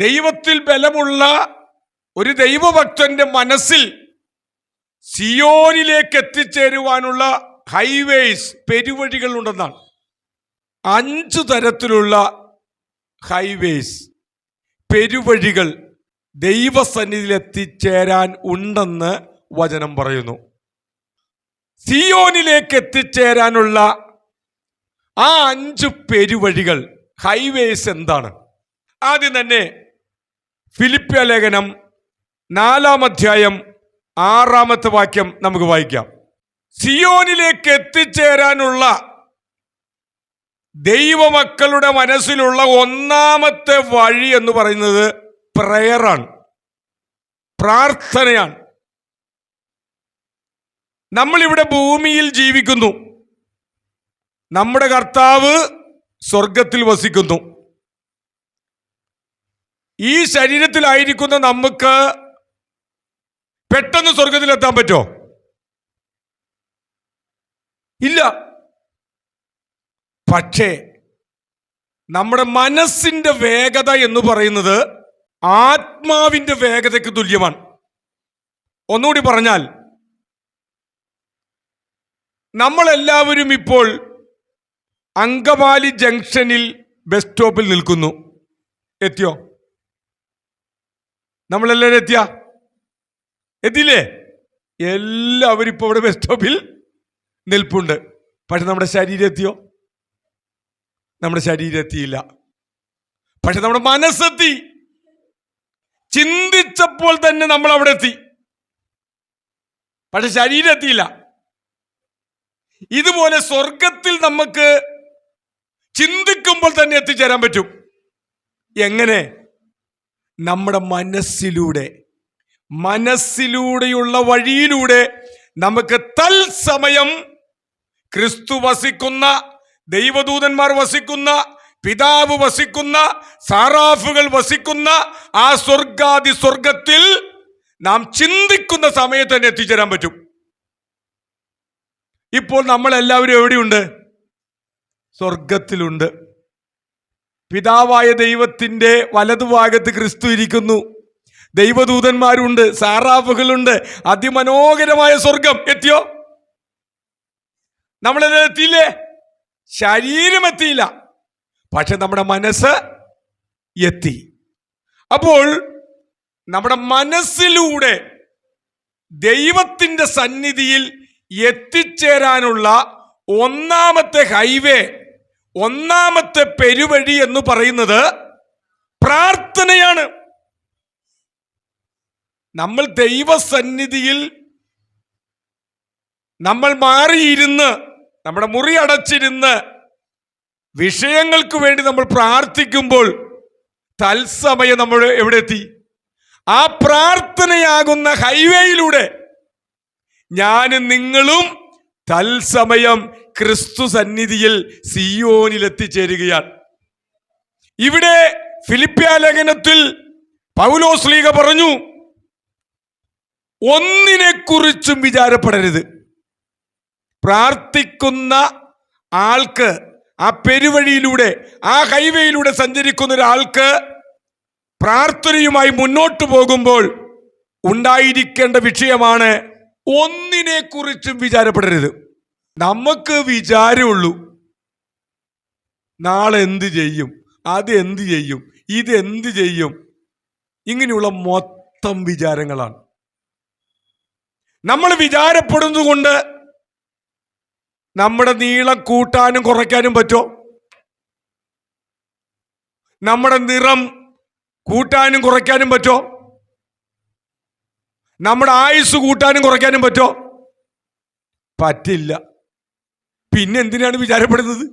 ദൈവത്തിൽ ബലമുള്ള ഒരു ദൈവഭക്തന്റെ മനസ്സിൽ സിയോനിലേക്ക് എത്തിച്ചേരുവാനുള്ള ഹൈവേസ്, പെരുവഴികൾ ഉണ്ടെന്നാണ്. 5 തരത്തിലുള്ള ഹൈവേസ്, പെരുവഴികൾ ദൈവസന്നിധിയിൽ എത്തിച്ചേരാൻ ഉണ്ടെന്ന് വചനം പറയുന്നു. സിയോനിലേക്ക് എത്തിച്ചേരാനുള്ള ആ 5 പെരുവഴികൾ, ഹൈവേസ് എന്താണ്? ആദ്യം തന്നെ ഫിലിപ്പിയ ലേഖനം 4-ാം അധ്യായം 6-ാമത്തെ വാക്യം നമുക്ക് വായിക്കാം. സിയോനിലേക്ക് എത്തിച്ചേരാനുള്ള ദൈവമക്കളുടെ മനസ്സിലുള്ള 1-ാമത്തെ വഴി എന്ന് പറയുന്നത് പ്രയറാണ്, പ്രാർത്ഥനയാണ്. നമ്മളിവിടെ ഭൂമിയിൽ ജീവിക്കുന്നു, നമ്മുടെ കർത്താവ് സ്വർഗത്തിൽ വസിക്കുന്നു. ഈ ശരീരത്തിലായിരിക്കുന്ന നമുക്ക് പെട്ടെന്ന് സ്വർഗത്തിലെത്താൻ പറ്റുമോ? ഇല്ല. പക്ഷേ നമ്മുടെ മനസ്സിന്റെ വേഗത എന്ന് പറയുന്നത് ആത്മാവിന്റെ വേഗതയ്ക്ക് തുല്യമാണ്. ഒന്നുകൂടി പറഞ്ഞാൽ, നമ്മളെല്ലാവരും ഇപ്പോൾ അങ്കമാലി ജംഗ്ഷനിൽ ബസ് സ്റ്റോപ്പിൽ നിൽക്കുന്നു. എത്തിയോ? നമ്മളെല്ലാവരും എത്തിയില്ലേ? എല്ലാവരും ഇപ്പോൾ ഇവിടെ ബസ് സ്റ്റോപ്പിൽ നിൽപ്പുണ്ട്. പക്ഷെ നമ്മുടെ ശരീരം എത്തിയോ? നമ്മുടെ ശരീരം എത്തിയില്ല. പക്ഷെ നമ്മുടെ മനസ്സെത്തി. ചിന്തിച്ചപ്പോൾ തന്നെ നമ്മൾ അവിടെ എത്തി. പക്ഷെ ശരീരം എത്തിയില്ല. ഇതുപോലെ സ്വർഗത്തിൽ നമുക്ക് ചിന്തിക്കുമ്പോൾ തന്നെ എത്തിച്ചേരാൻ പറ്റും. എങ്ങനെ? നമ്മുടെ മനസ്സിലൂടെയുള്ള വഴിയിലൂടെ നമുക്ക് തത്സമയം ക്രിസ്തു വസിക്കുന്ന, ദൈവദൂതന്മാർ വസിക്കുന്ന, പിതാവ് വസിക്കുന്ന, സാറാഫുകൾ വസിക്കുന്ന ആ സ്വർഗാദി സ്വർഗത്തിൽ നാം ചിന്തിക്കുന്ന സമയത്ത് തന്നെ എത്തിച്ചേരാൻ പറ്റും. ഇപ്പോൾ നമ്മളെല്ലാവരും എവിടെയുണ്ട്? സ്വർഗത്തിലുണ്ട്. പിതാവായ ദൈവത്തിന്റെ വലതുഭാഗത്ത് ക്രിസ്തു ഇരിക്കുന്നു. ദൈവദൂതന്മാരുണ്ട്, സാറാഫുകളുണ്ട്. അതിമനോഹരമായ സ്വർഗം. എത്തിയോ? നമ്മളെല്ലാം എത്തിയില്ലേ? ശരീരം എത്തിയില്ല, പക്ഷെ നമ്മുടെ മനസ്സ് എത്തി. അപ്പോൾ നമ്മുടെ മനസ്സിലൂടെ ദൈവത്തിന്റെ സന്നിധിയിൽ എത്തിച്ചേരാനുള്ള 1-ാമത്തെ ഹൈവേ, 1-ാമത്തെ പെരുവഴി എന്ന് പറയുന്നത് പ്രാർത്ഥനയാണ്. നമ്മൾ ദൈവസന്നിധിയിൽ നമ്മൾ മാറിയിരുന്ന്, നമ്മുടെ മുറി അടച്ചിരുന്ന് വിഷയങ്ങൾക്ക് വേണ്ടി നമ്മൾ പ്രാർത്ഥിക്കുമ്പോൾ തത്സമയം നമ്മൾ എവിടെ എത്തി? ആ പ്രാർത്ഥനയാകുന്ന ഹൈവേയിലൂടെ ഞാനും നിങ്ങളും തത്സമയം ക്രിസ്തു സന്നിധിയിൽ സിയോനിൽ എത്തിച്ചേരുകയാണ്. ഇവിടെ ഫിലിപ്പിയ ലേഖനത്തിൽ പൗലോസ് ശ്ലീഹ പറഞ്ഞു, ഒന്നിനെക്കുറിച്ചും വിചാരപ്പെടരുത്. പ്രാർത്ഥിക്കുന്ന ആൾക്ക്, ആ പെരുവഴിയിലൂടെ, ആ ഹൈവേയിലൂടെ സഞ്ചരിക്കുന്ന ഒരാൾക്ക് പ്രാർത്ഥനയുമായി മുന്നോട്ട് പോകുമ്പോൾ ഉണ്ടായിരിക്കേണ്ട വിഷയമാണ് ഒന്നിനെക്കുറിച്ചും വിചാരപ്പെടരുത്. നമുക്ക് വിചാരമുള്ളൂ, നാളെ എന്ത് ചെയ്യും, അത് എന്ത് ചെയ്യും, ഇത് എന്ത് ചെയ്യും, ഇങ്ങനെയുള്ള മൊത്തം വിചാരങ്ങളാണ്. നമ്മൾ വിചാരപ്പെടുന്നത് കൊണ്ട് നമ്മുടെ നീളം കൂട്ടാനും കുറയ്ക്കാനും പറ്റുമോ? നമ്മുടെ നിറം കൂട്ടാനും കുറയ്ക്കാനും പറ്റുമോ? നമ്മുടെ ആയുസ് കൂട്ടാനും കുറയ്ക്കാനും പറ്റുമോ? പറ്റില്ല. പിന്നെ എന്തിനാണ് വിചാരപ്പെടുന്നത്?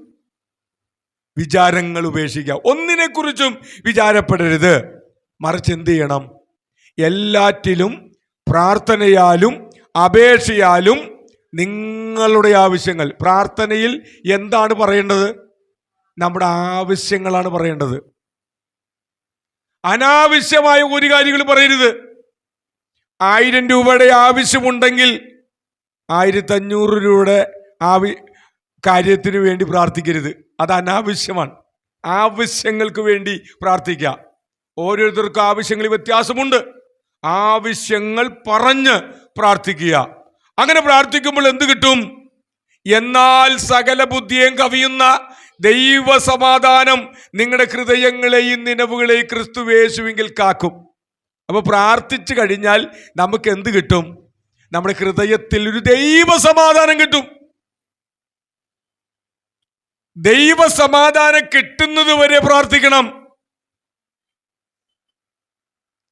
വിചാരങ്ങൾ ഉപേക്ഷിക്കുക. ഒന്നിനെക്കുറിച്ചും വിചാരപ്പെടരുത്. മറിച്ച് എന്ത് ചെയ്യണം? എല്ലാറ്റിലും പ്രാർത്ഥനയാലും അപേക്ഷയാലും നിങ്ങളുടെ ആവശ്യങ്ങൾ. പ്രാർത്ഥനയിൽ എന്താണ് പറയേണ്ടത്? നമ്മുടെ ആവശ്യങ്ങളാണ് പറയേണ്ടത്. അനാവശ്യമായ ഒരു കാര്യങ്ങൾ പറയരുത്. 1000 രൂപയുടെ ആവശ്യമുണ്ടെങ്കിൽ 1500 രൂപയുടെ കാര്യത്തിന് വേണ്ടി പ്രാർത്ഥിക്കരുത്. അത് അനാവശ്യമാണ്. ആവശ്യങ്ങൾക്ക് വേണ്ടി പ്രാർത്ഥിക്കുക. ഓരോരുത്തർക്കും ആവശ്യങ്ങളിൽ വ്യത്യാസമുണ്ട്. ആവശ്യങ്ങൾ പറഞ്ഞ് പ്രാർത്ഥിക്കുക. അങ്ങനെ പ്രാർത്ഥിക്കുമ്പോൾ എന്ത് കിട്ടും? എന്നാൽ സകല ബുദ്ധിയെയും കവിയുന്ന ദൈവ സമാധാനം നിങ്ങളുടെ ഹൃദയങ്ങളെയും നിലവുകളെയും ക്രിസ്തുയേശുവിൽ കാക്കും. അപ്പൊ പ്രാർത്ഥിച്ചു കഴിഞ്ഞാൽ നമുക്ക് എന്ത് കിട്ടും? നമ്മുടെ ഹൃദയത്തിൽ ഒരു ദൈവ സമാധാനം കിട്ടും. ദൈവ സമാധാനം കിട്ടുന്നത് വരെ പ്രാർത്ഥിക്കണം.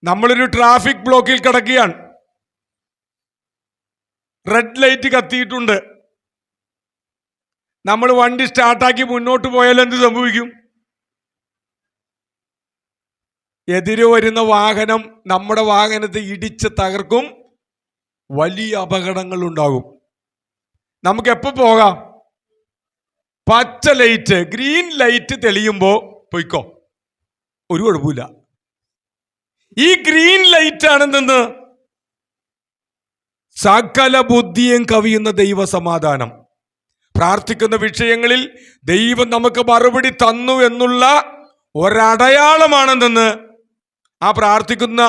നമ്മളൊരു ട്രാഫിക് ബ്ലോക്കിൽ കിടക്കുകയാണ്. റെഡ് ലൈറ്റ് കത്തിയിട്ടുണ്ട്. നമ്മൾ വണ്ടി സ്റ്റാർട്ടാക്കി മുന്നോട്ട് പോയാൽ എന്ത് സംഭവിക്കും? എതിരെ വരുന്ന വാഹനം നമ്മുടെ വാഹനത്തെ ഇടിച്ച് തകർക്കും. വലിയ അപകടങ്ങൾ ഉണ്ടാകും. നമുക്ക് എപ്പോൾ പോകാം? പച്ച ലൈറ്റ്, ഗ്രീൻ ലൈറ്റ് തെളിയുമ്പോൾ പോയിക്കോ, ഒരു കുഴപ്പമില്ല. ഈ ഗ്രീൻ ലൈറ്റ് ആണെന്ന് സകല ബുദ്ധിയും കവിയുന്ന ദൈവ സമാധാനം. പ്രാർത്ഥിക്കുന്ന വിഷയങ്ങളിൽ ദൈവം നമുക്ക് മറുപടി തന്നു എന്നുള്ള ഒരടയാളമാണെന്ന് ആ പ്രാർത്ഥിക്കുന്ന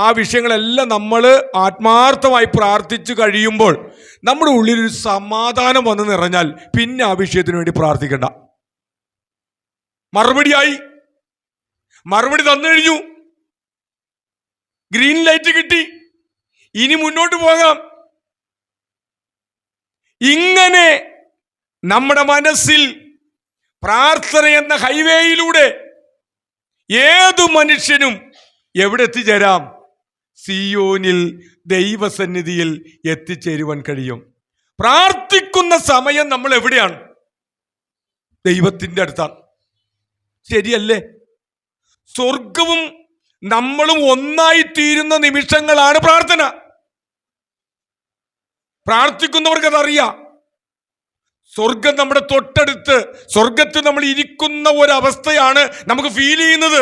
ആ വിഷയങ്ങളെല്ലാം നമ്മൾ ആത്മാർത്ഥമായി പ്രാർത്ഥിച്ചു കഴിയുമ്പോൾ നമ്മുടെ ഉള്ളിലൊരു സമാധാനം വന്ന് നിറഞ്ഞാൽ പിന്നെ ആ വിഷയത്തിന് വേണ്ടി പ്രാർത്ഥിക്കണ്ട. മറുപടി തന്നു കഴിഞ്ഞു, ഗ്രീൻ ലൈറ്റ് കിട്ടി, ഇനി മുന്നോട്ട് പോകാം. ഇങ്ങനെ നമ്മുടെ മനസ്സിൽ പ്രാർത്ഥന എന്ന ഹൈവേയിലൂടെ ഏതു മനുഷ്യനും എവിടെ എത്തിച്ചേരാം? സിയോനിൽ ദൈവസന്നിധിയിൽ എത്തിച്ചേരുവാൻ കഴിയും. പ്രാർത്ഥിക്കുന്ന സമയം നമ്മൾ എവിടെയാണ്? ദൈവത്തിൻ്റെ അടുത്താണ്. ശരിയല്ലേ? സ്വർഗവും നമ്മളും ഒന്നായി തീരുന്ന നിമിഷങ്ങളാണ് പ്രാർത്ഥന. പ്രാർത്ഥിക്കുന്നവർക്ക് അതറിയാം. സ്വർഗം നമ്മുടെ തൊട്ടടുത്ത്, സ്വർഗത്തിൽ നമ്മൾ ഇരിക്കുന്ന ഒരവസ്ഥയാണ് നമുക്ക് ഫീൽ ചെയ്യുന്നത്.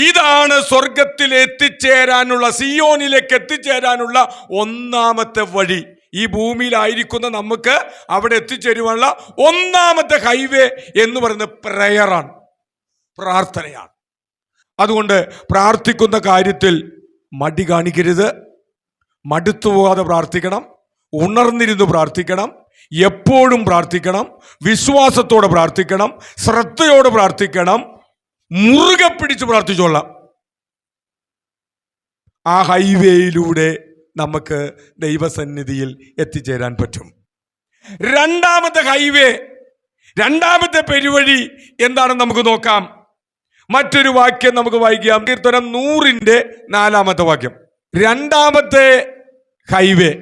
ഇതാണ് സ്വർഗത്തിൽ എത്തിച്ചേരാനുള്ള, സിയോനിലേക്ക് എത്തിച്ചേരാനുള്ള ഒന്നാമത്തെ വഴി. ഈ ഭൂമിയിലായിരിക്കുന്ന നമുക്ക് അവിടെ എത്തിച്ചേരുവാനുള്ള ഒന്നാമത്തെ ഹൈവേ എന്ന് പറയുന്നത് പ്രയറാണ്, പ്രാർത്ഥനയാണ്. അതുകൊണ്ട് പ്രാർത്ഥിക്കുന്ന കാര്യത്തിൽ മടി കാണിക്കരുത്. മടുത്തു പോകാതെ പ്രാർത്ഥിക്കണം, ഉണർന്നിരുന്ന് പ്രാർത്ഥിക്കണം, എപ്പോഴും പ്രാർത്ഥിക്കണം, വിശ്വാസത്തോടെ പ്രാർത്ഥിക്കണം, ശ്രദ്ധയോടെ പ്രാർത്ഥിക്കണം, മുറുകെ പിടിച്ച് പ്രാർത്ഥിച്ചോളാം. ആ ഹൈവേയിലൂടെ നമുക്ക് ദൈവസന്നിധിയിൽ എത്തിച്ചേരാൻ പറ്റും. രണ്ടാമത്തെ ഹൈവേ, രണ്ടാമത്തെ പെരുവഴി എന്താണെന്ന് നമുക്ക് നോക്കാം. മറ്റൊരു വാക്യം നമുക്ക് വായിക്കാം. കീർത്തനം 100:4 വാക്യം. രണ്ടാമത്തെ ഹൈവേ,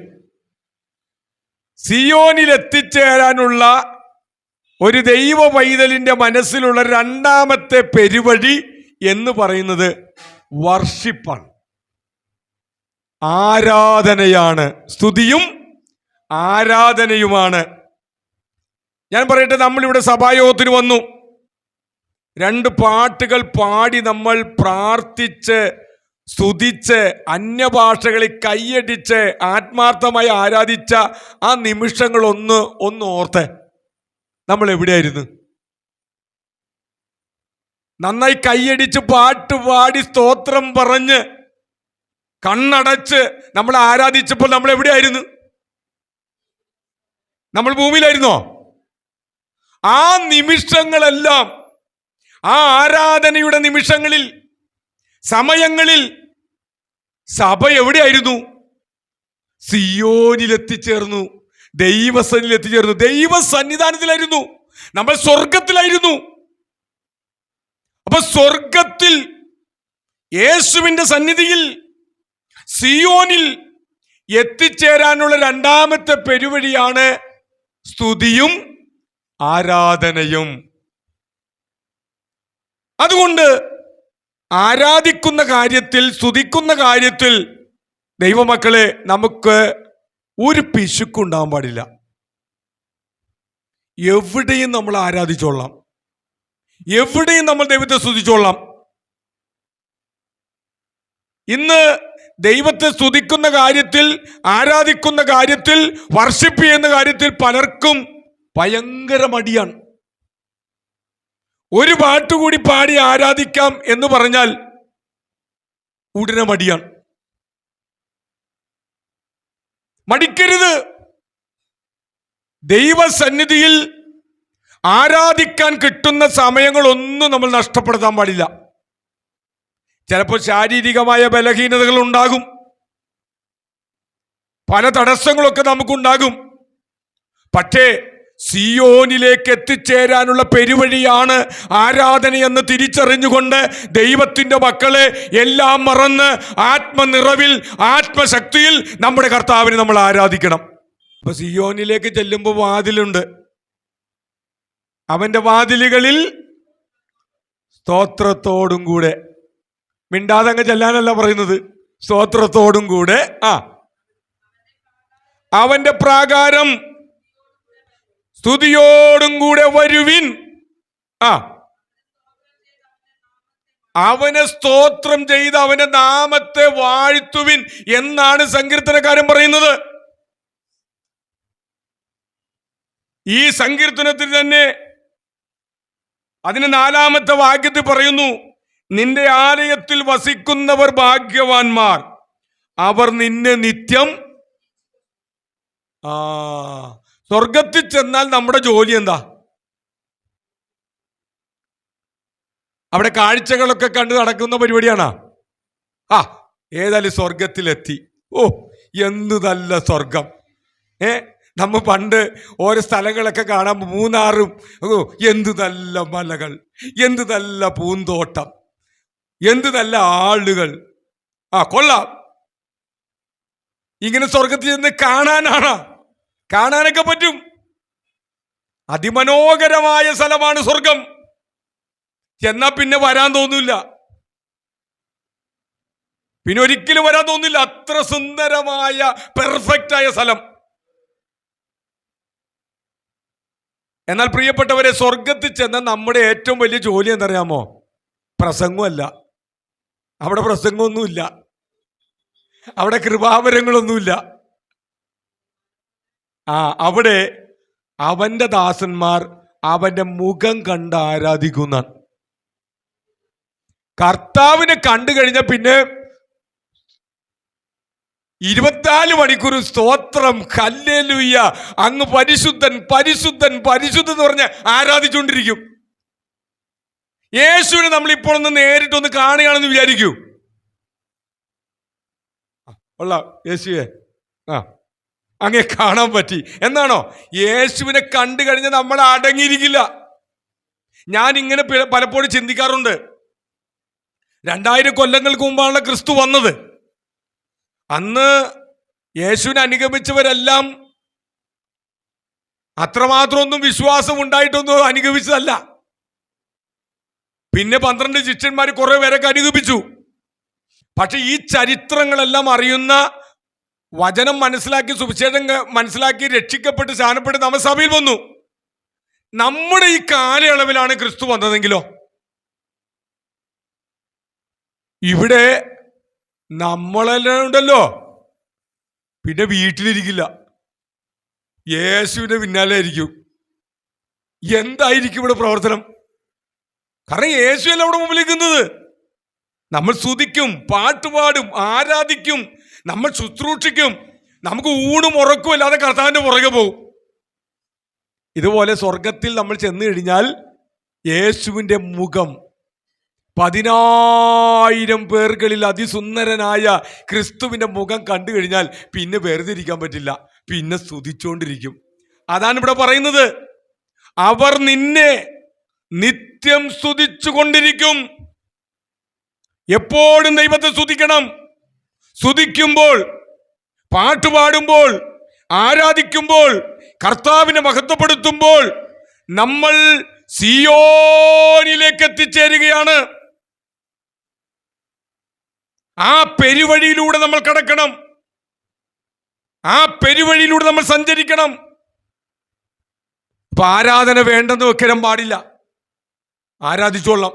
സിയോനിൽ എത്തിച്ചേരാനുള്ള ഒരു ദൈവ പൈതലിന്റെ മനസ്സിലുള്ള രണ്ടാമത്തെ പെരുവഴി എന്ന് പറയുന്നത് വർഷിപ്പാണ്, ആരാധനയാണ്, സ്തുതിയും ആരാധനയുമാണ്. ഞാൻ പറയട്ടെ, നമ്മളിവിടെ സഭായോഗത്തിന് വന്നു, 2 പാട്ടുകൾ പാടി നമ്മൾ പ്രാർത്ഥിച്ച് സ്തുതിച്ച് അന്യഭാഷകളിൽ കൈയടിച്ച് ആത്മാർത്ഥമായി ആരാധിച്ച ആ നിമിഷങ്ങൾ ഒന്ന് ഓർത്തെ. നമ്മൾ എവിടെയായിരുന്നു? നന്നായി കൈയടിച്ച് പാട്ട് പാടി സ്തോത്രം പറഞ്ഞ് കണ്ണടച്ച് നമ്മൾ ആരാധിച്ചപ്പോൾ നമ്മൾ എവിടെയായിരുന്നു? നമ്മൾ ഭൂമിയിലായിരുന്നോ? ആ നിമിഷങ്ങളെല്ലാം, ആ ആരാധനയുടെ നിമിഷങ്ങളിൽ, സമയങ്ങളിൽ സഭ എവിടെയായിരുന്നു? സിയോനിൽ എത്തിച്ചേർന്നു, ദൈവസന്നിധിയിൽ എത്തിച്ചേർന്നു, ദൈവസന്നിധാനത്തിലായിരുന്നു, നമ്മൾ സ്വർഗത്തിലായിരുന്നു. അപ്പൊ സ്വർഗത്തിൽ യേശുവിന്റെ സന്നിധിയിൽ സിയോനിൽ എത്തിച്ചേരാനുള്ള രണ്ടാമത്തെ പെരുവഴിയാണ് സ്തുതിയും ആരാധനയും. അതുകൊണ്ട് ആരാധിക്കുന്ന കാര്യത്തിൽ, സ്തുതിക്കുന്ന കാര്യത്തിൽ ദൈവമക്കളെ നമുക്ക് ഒരു പിശുക്കുണ്ടാവാൻ പാടില്ല. എവിടെയും നമ്മൾ ആരാധിച്ചോളാം, എവിടെയും നമ്മൾ ദൈവത്തെ സ്തുതിച്ചോളാം. ഇന്ന് ദൈവത്തെ സ്തുതിക്കുന്ന കാര്യത്തിൽ, ആരാധിക്കുന്ന കാര്യത്തിൽ, വർഷിപ്പ് ചെയ്യുന്ന കാര്യത്തിൽ പലർക്കും ഭയങ്കര മടിയാണ്. ഒരു പാട്ടുകൂടി പാടി ആരാധിക്കാം എന്ന് പറഞ്ഞാൽ ഉടനെ മടിയാണ്. മടിക്കരുത്. ദൈവസന്നിധിയിൽ ആരാധിക്കാൻ കിട്ടുന്ന സമയങ്ങളൊന്നും നമ്മൾ നഷ്ടപ്പെടുത്താൻ പാടില്ല. ചിലപ്പോൾ ശാരീരികമായ ബലഹീനതകൾ ഉണ്ടാകും, പല തടസ്സങ്ങളൊക്കെ നമുക്കുണ്ടാകും. പക്ഷേ സിയോനിലേക്ക് എത്തിച്ചേരാനുള്ള പെരുവഴിയാണ് ആരാധനയെന്ന് തിരിച്ചറിഞ്ഞുകൊണ്ട് ദൈവത്തിന്റെ മക്കളെ എല്ലാം മറന്ന് ആത്മനിറവിൽ, ആത്മശക്തിയിൽ നമ്മുടെ കർത്താവിനെ നമ്മൾ ആരാധിക്കണം. അപ്പൊ സിയോനിലേക്ക് ചെല്ലുമ്പോൾ വാതിലുണ്ട്. അവന്റെ വാതിലുകളിൽ സ്തോത്രത്തോടും കൂടെ, മിണ്ടാതെ അങ്ങ് ചെല്ലാനല്ല പറയുന്നത്, സ്തോത്രത്തോടും കൂടെ അവന്റെ പ്രാകാരം സ്തുതിയോടും കൂടെ വരുവിൻ. അവനെ സ്തോത്രം ചെയ്ത് അവന്റെ നാമത്തെ വാഴ്ത്തുവിൻ എന്നാണ് സങ്കീർത്തനക്കാരൻ പറയുന്നത്. ഈ സങ്കീർത്തനത്തിൽ തന്നെ അതിന് 4-ാമത്തെ വാക്യത്തിൽ പറയുന്നു, നിന്റെ ആലയത്തിൽ വസിക്കുന്നവർ ഭാഗ്യവാന്മാർ, അവർ നിന്നെ നിത്യം. സ്വർഗത്തിൽ ചെന്നാൽ നമ്മുടെ ജോലി എന്താ? അവിടെ കാഴ്ചകളൊക്കെ കണ്ട് നടക്കുന്ന പരിപാടിയാണോ? ഏതായാലും സ്വർഗത്തിലെത്തി. എന്തു നല്ല സ്വർഗം! നമ്മ പണ്ട് ഓരോ സ്ഥലങ്ങളൊക്കെ കാണാൻ മൂന്നാറും, എന്തു നല്ല മലകൾ, എന്തു നല്ല പൂന്തോട്ടം, എന്തു നല്ല ആളുകൾ. കൊള്ളാം. ഇങ്ങനെ സ്വർഗത്തിൽ നിന്ന് കാണാനൊക്കെ പറ്റും. അതിമനോഹരമായ സ്ഥലമാണ് സ്വർഗം. എന്നാ പിന്നെ വരാൻ തോന്നില്ല, പിന്നെ ഒരിക്കലും വരാൻ തോന്നില്ല. അത്ര സുന്ദരമായ പെർഫെക്റ്റ് ആയ സ്ഥലം. എന്നാൽ പ്രിയപ്പെട്ടവരെ, സ്വർഗത്തിൽ ചെന്ന നമ്മുടെ ഏറ്റവും വലിയ ജോലി എന്തറിയാമോ? പ്രസംഗമല്ല. അവിടെ പ്രസംഗമൊന്നുമില്ല, അവിടെ കൃപാവരങ്ങളൊന്നുമില്ല. അവിടെ അവന്റെ ദാസന്മാർ അവന്റെ മുഖം കണ്ട് ആരാധിക്കുന്ന. കർത്താവിനെ കണ്ടു കഴിഞ്ഞാൽ പിന്നെ 24 മണിക്കൂർ സ്തോത്രം, ഹല്ലേലൂയ, അങ്ങ് പരിശുദ്ധൻ പരിശുദ്ധൻ പരിശുദ്ധൻ എന്ന് പറഞ്ഞ് ആരാധിച്ചുകൊണ്ടിരിക്കും. യേശുവിനെ നമ്മൾ ഇപ്പോൾ ഒന്ന് നേരിട്ടൊന്ന് കാണുകയാണെന്ന് വിചാരിക്കൂ. യേശുവേ, അങ്ങേ കാണാൻ പറ്റി എന്നാണോ? യേശുവിനെ കണ്ടു കഴിഞ്ഞാൽ നമ്മൾ അടങ്ങിയിരിക്കില്ല. ഞാൻ ഇങ്ങനെ പലപ്പോഴും ചിന്തിക്കാറുണ്ട്. 2000 കൊല്ലങ്ങൾക്ക് മുമ്പാണ് ക്രിസ്തു വന്നത്. അന്ന് യേശുവിനെ അനുഗമിച്ചവരെല്ലാം അത്രമാത്രം ഒന്നും വിശ്വാസം ഉണ്ടായിട്ടൊന്നും അനുഗമിച്ചതല്ല. പിന്നെ 12 ശിഷ്യന്മാർ കുറെ പേരൊക്കെ അനുഗമിച്ചു. പക്ഷെ ഈ ചരിത്രങ്ങളെല്ലാം അറിയുന്ന, വചനം മനസ്സിലാക്കി, സുവിശേഷം മനസ്സിലാക്കി, രക്ഷിക്കപ്പെട്ട് സ്നാനപ്പെട്ട് നമ്മൾ സഭയിൽ വന്നു. നമ്മുടെ ഈ കാലയളവിലാണ് ക്രിസ്തു വന്നതെങ്കിലോ? ഇവിടെ നമ്മളെല്ലാം ഉണ്ടല്ലോ, പിന്നെ വീട്ടിലിരിക്കില്ല, യേശുവിന്റെ പിന്നാലെ ആയിരിക്കും. എന്തായിരിക്കും ഇവിടെ പ്രവർത്തനം? കാരണം യേശു അല്ല അവിടെ മുമ്പിലിരിക്കുന്നത്. നമ്മൾ സ്തുതിക്കും, പാട്ടുപാടും, ആരാധിക്കും, നമ്മൾ ശുശ്രൂഷിക്കും, നമുക്ക് ഊണും ഉറക്കും അല്ലാതെ കർത്താവിന്റെ പുറകെ പോകും. ഇതുപോലെ സ്വർഗത്തിൽ നമ്മൾ ചെന്ന് കഴിഞ്ഞാൽ യേശുവിന്റെ മുഖം 10,000 പേർകളിൽ അതിസുന്ദരനായ ക്രിസ്തുവിന്റെ മുഖം കണ്ടു കഴിഞ്ഞാൽ പിന്നെ വേർതിരിക്കാൻ പറ്റില്ല, പിന്നെ സ്തുതിച്ചുകൊണ്ടിരിക്കും. അതാണ് ഇവിടെ പറയുന്നത്, അവർ നിന്നെ നിത്യം സ്തുതിച്ചു കൊണ്ടിരിക്കും. എപ്പോഴും ദൈവത്തെ സ്തുതിക്കണം. സ്തുതിക്കുമ്പോൾ, പാട്ടുപാടുമ്പോൾ, ആരാധിക്കുമ്പോൾ, കർത്താവിനെ മഹത്വപ്പെടുത്തുമ്പോൾ നമ്മൾ സിയോനിലേക്ക് എത്തിച്ചേരുകയാണ്. ആ പെരുവഴിയിലൂടെ നമ്മൾ കടക്കണം, ആ പെരുവഴിയിലൂടെ നമ്മൾ സഞ്ചരിക്കണം. അപ്പൊ ആരാധന വേണ്ടെന്ന് വെക്കാൻ പാടില്ല. ആരാധിച്ചോളാം,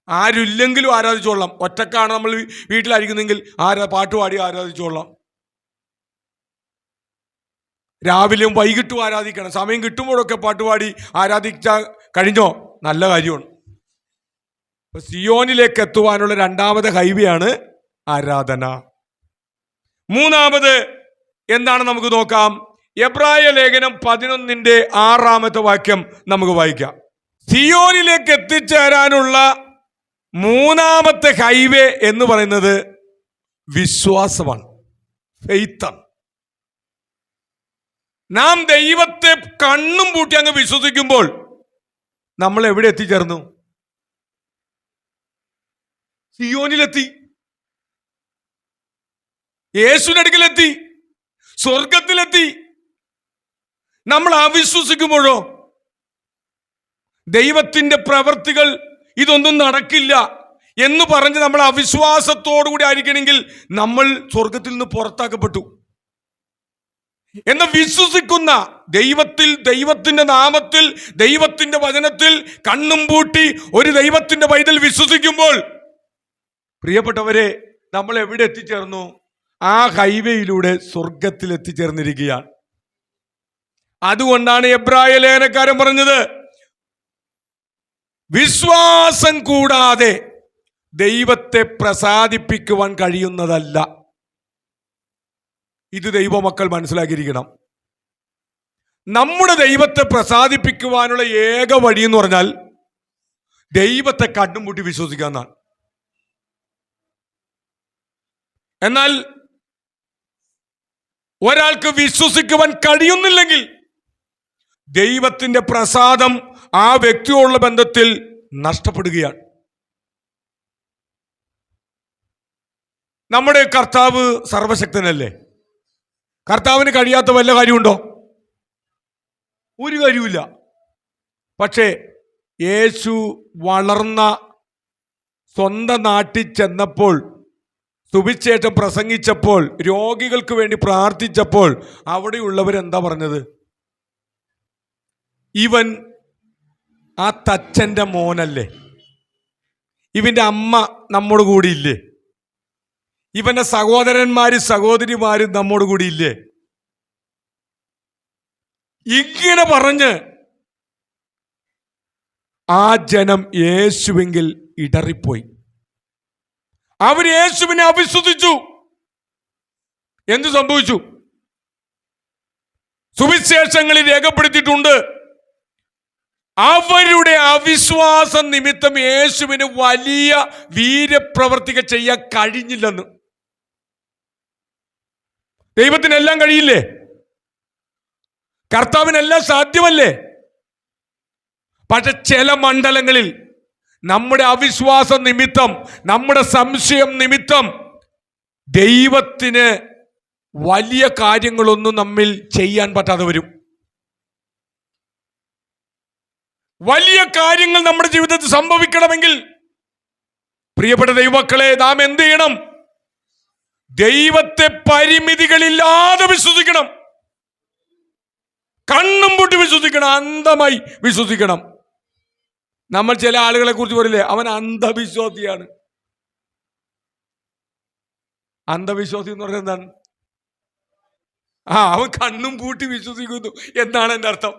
ആരുമില്ലെങ്കിലും ആരാധിച്ചോളാം. ഒറ്റക്കാണ് നമ്മൾ വീട്ടിലായിരിക്കുന്നെങ്കിൽ പാട്ടുപാടി ആരാധിച്ചോളാം. രാവിലെയും വൈകിട്ടും ആരാധിക്കണം. സമയം കിട്ടുമ്പോഴൊക്കെ പാട്ടുപാടി ആരാധിച്ചാൽ കഴിഞ്ഞോ? നല്ല കാര്യമാണ്. സിയോനിലേക്ക് എത്തുവാനുള്ള രണ്ടാമത്തെ ഹൈവേ ആണ് ആരാധന. മൂന്നാമത് എന്താണ് നമുക്ക് നോക്കാം. എബ്രായ ലേഖനം 11:6 നമുക്ക് വായിക്കാം. സിയോനിലേക്ക് എത്തിച്ചേരാനുള്ള മൂന്നാമത്തെ ഹൈവേ എന്ന് പറയുന്നത് വിശ്വാസമാണ്, ഫെയ്ത്താണ്. നാം ദൈവത്തെ കണ്ണും പൂട്ടി അങ്ങ് വിശ്വസിക്കുമ്പോൾ നമ്മൾ എവിടെ എത്തിച്ചേർന്നു? സിയോനിലെത്തി, യേശുവിനടുക്കലെത്തി, സ്വർഗത്തിലെത്തി. നമ്മൾ അവിശ്വസിക്കുമ്പോഴോ ദൈവത്തിന്റെ പ്രവൃത്തികൾ ഇതൊന്നും നടക്കില്ല എന്ന് പറഞ്ഞ് നമ്മൾ അവിശ്വാസത്തോടുകൂടി ആയിരിക്കണമെങ്കിൽ നമ്മൾ സ്വർഗത്തിൽ നിന്ന് പുറത്താക്കപ്പെട്ടു. എന്ന് വിശ്വസിക്കുന്ന ദൈവത്തിൽ, ദൈവത്തിന്റെ നാമത്തിൽ, ദൈവത്തിന്റെ വചനത്തിൽ കണ്ണും പൂട്ടി ഒരു ദൈവത്തിന്റെ പൈതൽ വിശ്വസിക്കുമ്പോൾ പ്രിയപ്പെട്ടവരെ, നമ്മൾ എവിടെ എത്തിച്ചേർന്നു? ആ ഹൈവേയിലൂടെ സ്വർഗത്തിൽ എത്തിച്ചേർന്നിരിക്കുകയാണ്. അതുകൊണ്ടാണ് എബ്രായ ലേഖനക്കാരൻ പറഞ്ഞത്, വിശ്വാസം കൂടാതെ ദൈവത്തെ പ്രസാദിപ്പിക്കുവാൻ കഴിയുന്നതല്ല. ഇത് ദൈവമക്കൾ മനസ്സിലാക്കിയിരിക്കണം. നമ്മുടെ ദൈവത്തെ പ്രസാദിപ്പിക്കുവാനുള്ള ഏക വഴി എന്ന് പറഞ്ഞാൽ ദൈവത്തെ കണ്ണും പൂട്ടി വിശ്വസിക്കാന്നാണ്. എന്നാൽ ഒരാൾക്ക് വിശ്വസിക്കുവാൻ കഴിയുന്നില്ലെങ്കിൽ ദൈവത്തിന്റെ പ്രസാദം ആ വ്യക്തിയോടുള്ള ബന്ധത്തിൽ നഷ്ടപ്പെടുകയാണ്. നമ്മുടെ കർത്താവ് സർവശക്തനല്ലേ? കർത്താവിന് കഴിയാത്ത വല്ല കാര്യമുണ്ടോ? ഒരു കാര്യമില്ല. പക്ഷേ യേശു വളർന്ന സ്വന്തം നാട്ടിൽ ചെന്നപ്പോൾ, സുവിശേഷം പ്രസംഗിച്ചപ്പോൾ, രോഗികൾക്ക് വേണ്ടി പ്രാർത്ഥിച്ചപ്പോൾ അവിടെയുള്ളവരെന്താ പറഞ്ഞത്? ഇവൻ ആ തച്ചൻ്റെ മോനല്ലേ, ഇവന്റെ അമ്മ നമ്മോട് കൂടി ഇല്ലേ, ഇവന്റെ സഹോദരന്മാരും സഹോദരിമാരും നമ്മോട് കൂടി ഇല്ലേ? ഇങ്ങനെ പറഞ്ഞ് ആ ജനം യേശുവെങ്കിൽ ഇടറിപ്പോയി. അവർ യേശുവിനെ അവിശ്വസിച്ചു. എന്ത് സംഭവിച്ചു? സുവിശേഷങ്ങളിൽ രേഖപ്പെടുത്തിയിട്ടുണ്ട്, അവരുടെ അവിശ്വാസ നിമിത്തം യേശുവിന് വലിയ വീര്യപ്രവർത്തികൾ ചെയ്യാൻ കഴിഞ്ഞില്ലെന്ന്. ദൈവത്തിനെല്ലാം കഴിയില്ലേ? കർത്താവിനെല്ലാം സാധ്യമല്ലേ? പക്ഷെ ചില മണ്ഡലങ്ങളിൽ നമ്മുടെ അവിശ്വാസ നിമിത്തം, നമ്മുടെ സംശയം നിമിത്തം ദൈവത്തിന് വലിയ കാര്യങ്ങളൊന്നും നമ്മിൽ ചെയ്യാൻ പറ്റാതെ വരും. വലിയ കാര്യങ്ങൾ നമ്മുടെ ജീവിതത്തിൽ സംഭവിക്കണമെങ്കിൽ പ്രിയപ്പെട്ട ദൈവമക്കളെ, നാം എന്ത് ചെയ്യണം? ദൈവത്തെ പരിമിതികളില്ലാതെ വിശ്വസിക്കണം. കണ്ണും പൂട്ടി വിശ്വസിക്കണം, അന്ധമായി വിശ്വസിക്കണം. നമ്മൾ ചില ആളുകളെ കുറിച്ച് പറയില്ലേ, അവൻ അന്ധവിശ്വാസിയാണ്. അന്ധവിശ്വാസി എന്ന് പറഞ്ഞാൽ എന്താണ്? അവൻ കണ്ണും പൂട്ടി വിശ്വസിക്കുന്നു എന്നാണ് എൻ്റെ അർത്ഥം.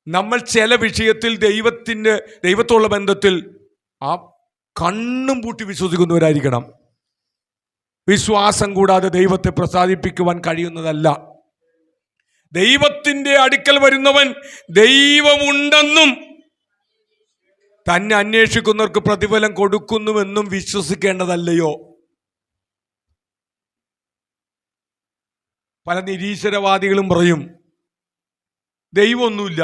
നമ്മൾ ചില വിഷയത്തിൽ ദൈവത്തോടുള്ള ബന്ധത്തിൽ ആ കണ്ണും പൂട്ടി വിശ്വസിക്കുന്നവരായിരിക്കണം. വിശ്വാസം കൂടാതെ ദൈവത്തെ പ്രസാദിപ്പിക്കുവാൻ കഴിയുന്നതല്ല. ദൈവത്തിന്റെ അടുക്കൽ വരുന്നവൻ ദൈവമുണ്ടെന്നും തന്നെ അന്വേഷിക്കുന്നവർക്ക് പ്രതിഫലം കൊടുക്കുന്നുവെന്നും വിശ്വസിക്കേണ്ടതല്ലയോ? പല നിരീശ്വരവാദികളും പറയും ദൈവമൊന്നുമില്ല,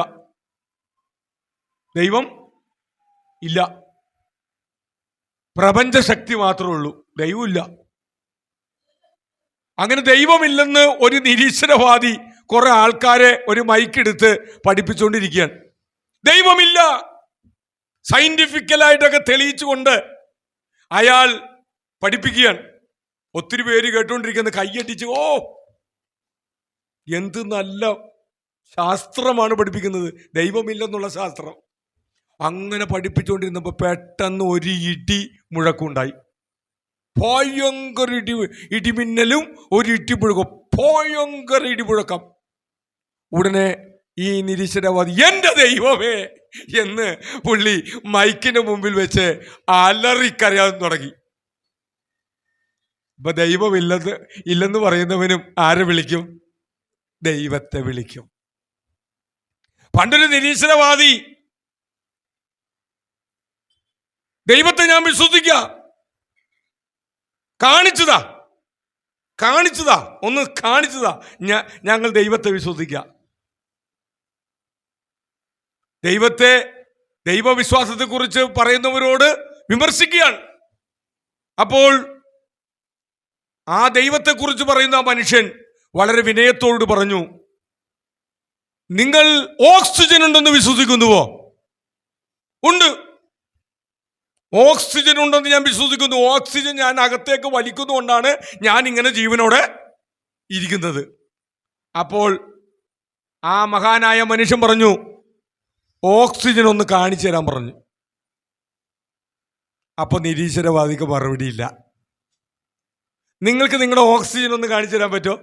ദൈവം ഇല്ല, പ്രപഞ്ചശക്തി മാത്രമേ ഉള്ളൂ, ദൈവമില്ല. അങ്ങനെ ദൈവമില്ലെന്ന് ഒരു നിരീശ്വരവാദി കുറെ ആൾക്കാരെ ഒരു മൈക്കെടുത്ത് പഠിപ്പിച്ചുകൊണ്ടിരിക്കുകയാണ്. ദൈവമില്ല സയന്റിഫിക്കലായിട്ടൊക്കെ തെളിയിച്ചുകൊണ്ട് അയാൾ പഠിപ്പിക്കുകയാണ്. ഒത്തിരി പേര് കേട്ടുകൊണ്ടിരിക്കുന്ന കയ്യടിച്ച്, ഓ എന്ത് നല്ല ശാസ്ത്രമാണ് പഠിപ്പിക്കുന്നത്, ദൈവമില്ലെന്നുള്ള ശാസ്ത്രം. അങ്ങനെ പഠിപ്പിച്ചുകൊണ്ടിരുന്നപ്പോൾ പെട്ടെന്ന് ഒരു ഇടി മുഴക്കമുണ്ടായി. ഭയങ്കര ഇടിമിന്നലും ഒരു ഇടിമുഴക്കം, ഭയങ്കര ഇടിമുഴക്കം. ഉടനെ ഈ നിരീശ്വരവാദി എന്റെ ദൈവമേ എന്ന് പുള്ളി മൈക്കിന്റെ മുമ്പിൽ വെച്ച് അലറിക്കരയാൻ തുടങ്ങി. ഇപ്പൊ ഇല്ലെന്ന് പറയുന്നവനും ആരെ വിളിക്കും? ദൈവത്തെ വിളിക്കും. പണ്ടൊരു നിരീശ്വരവാദി ദൈവത്തെ ഞാൻ വിശ്വസിക്കാം, കാണിച്ചതാ ഒന്ന് കാണിച്ചതാ, ഞങ്ങൾ ദൈവത്തെ വിശ്വസിക്കാം. ദൈവവിശ്വാസത്തെക്കുറിച്ച് പറയുന്നവരോട് വിമർശിക്കുകയാണ്. അപ്പോൾ ആ ദൈവത്തെക്കുറിച്ച് പറയുന്ന ആ മനുഷ്യൻ വളരെ വിനയത്തോട് പറഞ്ഞു, നിങ്ങൾ ഓക്സിജൻ ഉണ്ടെന്ന് വിശ്വസിക്കുന്നുവോ? ഉണ്ട്, ഓക്സിജൻ ഉണ്ടെന്ന് ഞാൻ വിശ്വസിക്കുന്നു. ഓക്സിജൻ ഞാൻ അകത്തേക്ക് വലിക്കുന്നതുകൊണ്ടാണ് ഞാൻ ഇങ്ങനെ ജീവനോടെ ഇരിക്കുന്നത്. അപ്പോൾ ആ മഹാനായ മനുഷ്യൻ പറഞ്ഞു, ഓക്സിജൻ ഒന്ന് കാണിച്ചു തരാൻ പറഞ്ഞു. അപ്പൊ നിരീശ്വരവാദിക്ക് മറുപടിയില്ല. നിങ്ങൾക്ക് നിങ്ങളുടെ ഓക്സിജൻ ഒന്ന് കാണിച്ചു തരാൻ പറ്റുമോ?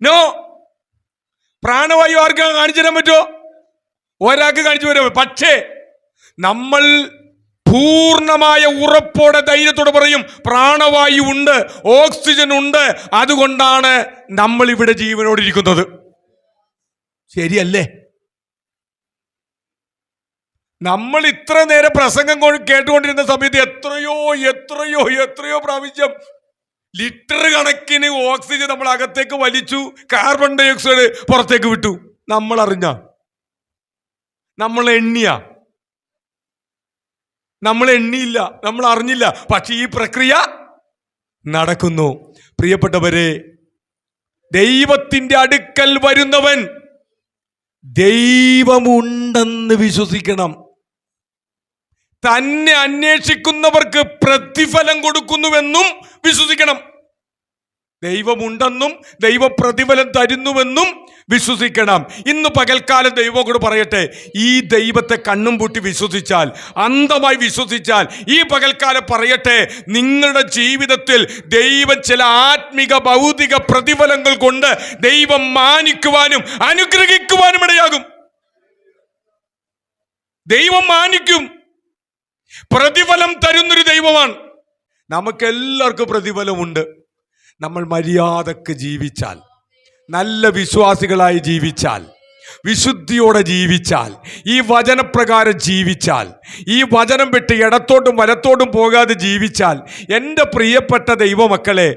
നോ. പ്രാണവായു ആർക്കാണ് കാണിച്ചു തരാൻ പറ്റുമോ? ഒരാൾക്ക് കാണിച്ചു തരാൻ. പക്ഷേ നമ്മൾ പൂർണ്ണമായ ഉറപ്പോടെ ധൈര്യത്തോടെ പറയും, പ്രാണവായു ഉണ്ട്, ഓക്സിജൻ ഉണ്ട്, അതുകൊണ്ടാണ് നമ്മൾ ഇവിടെ ജീവനോടിരിക്കുന്നത്. ശരിയല്ലേ? നമ്മൾ ഇത്ര നേരം പ്രസംഗം കേട്ടുകൊണ്ടിരുന്ന സമയത്ത് എത്രയോ പ്രാവശ്യം ലിറ്റർ കണക്കിന് ഓക്സിജൻ നമ്മൾ അകത്തേക്ക് വലിച്ചു, കാർബൺ ഡൈ ഓക്സൈഡ് പുറത്തേക്ക് വിട്ടു. നമ്മൾ അറിഞ്ഞ? നമ്മൾ എണ്ണിയില്ല, നമ്മൾ അറിഞ്ഞില്ല. പക്ഷെ ഈ പ്രക്രിയ നടക്കുന്നു. പ്രിയപ്പെട്ടവരെ, ദൈവത്തിന്റെ അടുക്കൽ വരുന്നവൻ ദൈവമുണ്ടെന്ന് വിശ്വസിക്കണം. തന്നെ അന്വേഷിക്കുന്നവർക്ക് പ്രതിഫലം കൊടുക്കുന്നുവെന്നും വിശ്വസിക്കണം. ദൈവമുണ്ടെന്നും ദൈവ പ്രതിഫലം തരുന്നുവെന്നും വിശ്വസിക്കണം. ഇന്ന് പകൽക്കാലം ദൈവം കൂടെ പറയട്ടെ, ഈ ദൈവത്തെ കണ്ണും പൂട്ടി വിശ്വസിച്ചാൽ, അന്ധമായി വിശ്വസിച്ചാൽ, ഈ പകൽക്കാലം പറയട്ടെ, നിങ്ങളുടെ ജീവിതത്തിൽ ദൈവം ചില ആത്മിക ഭൗതിക പ്രതിഫലങ്ങൾ കൊണ്ട് ദൈവം മാനിക്കുവാനും അനുഗ്രഹിക്കുവാനും ഇടയാകും. ദൈവം മാനിക്കും, പ്രതിഫലം തരുന്നൊരു ദൈവമാണ്. നമുക്കെല്ലാവർക്കും പ്രതിഫലമുണ്ട്. നമ്മൾ മര്യാദക്ക് ജീവിച്ചാൽ, നല്ല വിശ്വാസികളായി ജീവിച്ചാൽ, വിശുദ്ധിയോടെ ജീവിച്ചാൽ, ഈ വചനപ്രകാരം ജീവിച്ചാൽ, ഈ വചനം വിട്ട് ഇടത്തോട്ടും വലത്തോട്ടും പോകാതെ ജീവിച്ചാൽ, എൻ്റെ പ്രിയപ്പെട്ട ദൈവമക്കളെ,